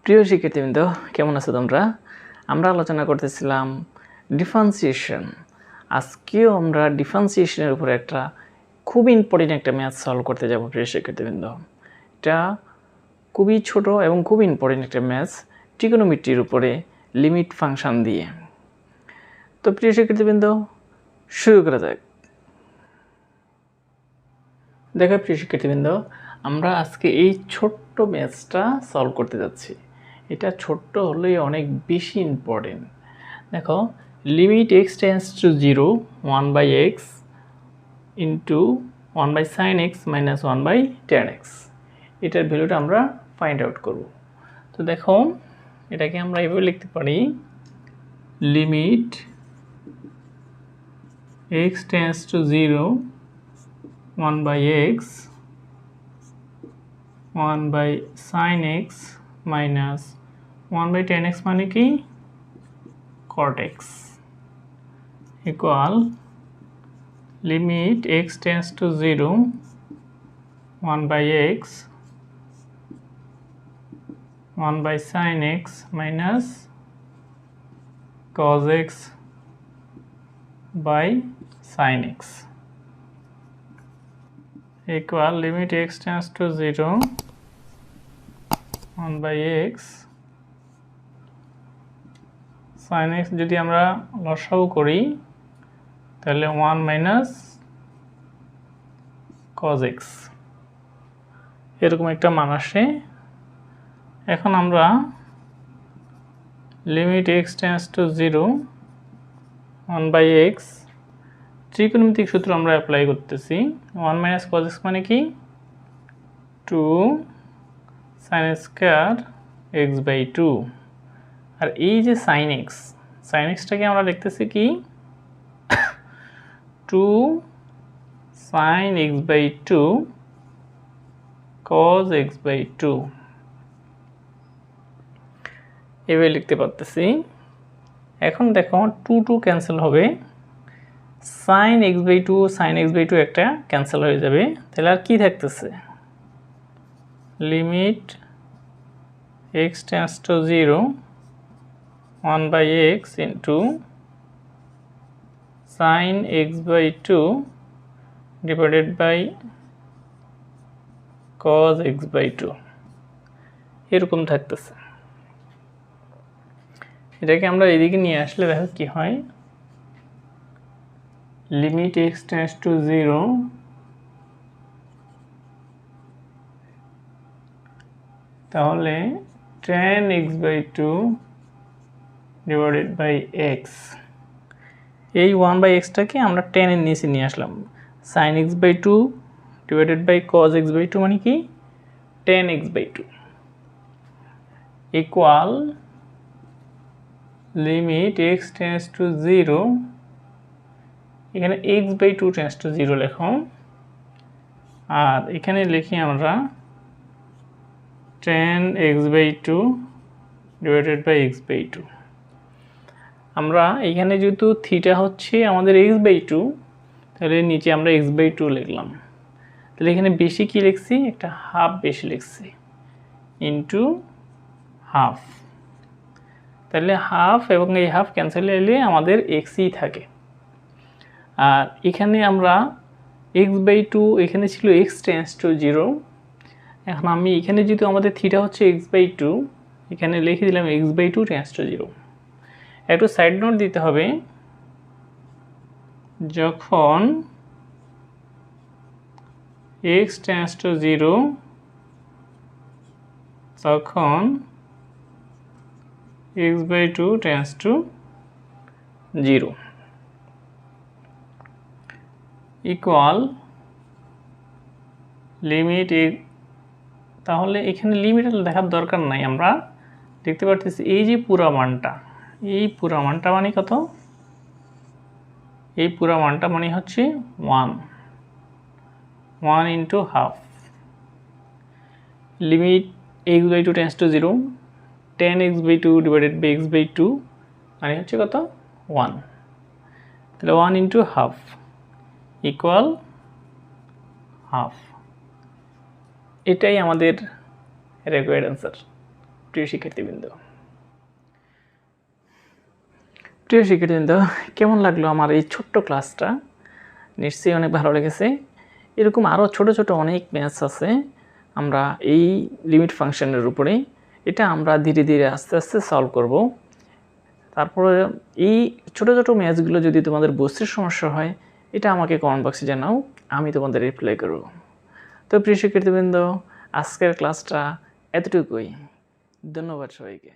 প্রিয় শিক্ষার্থীবৃন্দ, কেমন আছো তোমরা? আমরা আলোচনা করতেছিলাম ডিফারেন্সিয়েশন। আজকেও আমরা ডিফারেন্সিয়েশনের উপরে একটা খুব ইম্পর্টেন্ট একটা ম্যাথ সলভ করতে যাব। প্রিয় শিক্ষার্থীবৃন্দ, এটা খুবই ছোট এবং খুব ইম্পর্টেন্ট একটা ম্যাথ, ট্রিগোনোমেট্রির উপরে লিমিট ফাংশন দিয়ে। তো প্রিয় শিক্ষার্থীবৃন্দ, শুরু করা যাক। দেখো প্রিয় শিক্ষার্থীবৃন্দ, আমরা আজকে এই ছোট্ট ম্যাথসটা সলভ করতে যাচ্ছি। এটা ছোট্ট হলেই অনেক বেশি ইম্পর্টেন্ট। দেখো, limit x tends to 0 1/x into 1/sin x minus 1/tan x, এটার ভ্যালুটা আমরা ফাইন্ড আউট করব। তো দেখো, এটাকে আমরা এভাবে লিখতে পারি, limit x tends to 0 1/x 1/sin x minus 1/tan x মানে কি cot x equal limit x tends to 0 1/x 1/sin x minus cos x by sin x equal limit x tends to 0 1/x sin x যদি আমরা লসাগু করি তাহলে 1 minus cos x এরকম একটা মান আসে। এখন আমরা limit x tends to 0 1/x ত্রিকোণমিতিক সূত্র আমরা অ্যাপ্লাই করতেছি। 1 মাইনাস cos x মানে কি 2 sin স্কয়ার x বাই 2, আর এই যে sin xটাকে আমরা লিখতেছি কি 2 sin x by 2 cos x by 2 এভাবে লিখতে পারতেছি। এখন দেখো 2 ক্যান্সেল হবে, sin x by 2 sin x by 2 একটা ক্যান্সেল হয়ে যাবে, তাহলে আর কি থাকতেছে, limit x tends to 0 1/x into sin x by 2 divided by cos x by 2 এরকম থাকতেছে। এটাকে আমরা এদিকে নিয়ে আসলে দেখো কি হয়, লিমিট x টেন্স টু 0 তাহলে tan x by 2 divided by x, এই 1/x-টাকে আমরা tan এর নিচে নিয়ে আসলাম, sin x by 2 divided by cos x by 2 মানে কি tan x by 2 equal limit x tends to 0, এখানে x বাই 2 টেন্স টু 0 লেখো, আর এখানে লিখি আমরা tan x by 2 divided by x by 2। আমরা এখানে যেহেতু থিটা হচ্ছে আমাদের x বাই 2, তাহলে নিচে আমরা x বাই 2 লিখলাম। তাহলে এখানে বেশি কি লিখছি, একটা হাফ বেশি লিখছি ইন্টু হাফ, তাহলে হাফ এবং এই হাফ ক্যান্সেল হলে আমাদের xই থাকে। আর এখানে আমরা x বাই 2, এখানে ছিল x টেন্স টু 0, এখন আমি এখানে যেহেতু আমাদের থিটা হচ্ছে x বাই 2, এখানে লিখে দিলাম x বাই 2 টেন্স টু 0। একটু সাইড নোট দিতে হবে, যখন x টেন্স টু 0 তখন x by 2 tends to 0 equal limit, তাহলে এখানে লিমিট দেখার দরকার নাই, আমরা দেখতে পাচ্ছি এই যে পুরা মানটা, এই পুরা মানটা মানে কত, এই পুরা মানটা মানে হচ্ছে 1 into half, limit x by 2 tends to 0 tan x by 2 divided by x by 2 মানে হচ্ছে কত 1, তাহলে 1 ইন্টু হাফ ইকুয়াল হাফ, এটাই আমাদের রিকোয়ার্ড অ্যান্সার। প্রিয় শিক্ষার্থীবৃন্দ, কেমন লাগলো আমার এই ছোট্ট ক্লাসটা? নিশ্চয়ই অনেক ভালো লেগেছে। এরকম আরও ছোট ছোট অনেক ম্যাথস আছে আমরা এই লিমিট ফাংশনের উপরে, এটা আমরা ধীরে ধীরে আস্তে আস্তে সলভ করব। তারপরে এই ছোট ছোট ম্যাথসগুলো যদি তোমাদের বুঝতে সমস্যা হয়, এটা আমাকে কমেন্ট বক্সে জানাও, আমি তোমাদের রিপ্লাই করব। তো প্রিয় শিক্ষার্থীবৃন্দ, আজকের ক্লাসটা এতটুকুই। ধন্যবাদ সবাইকে।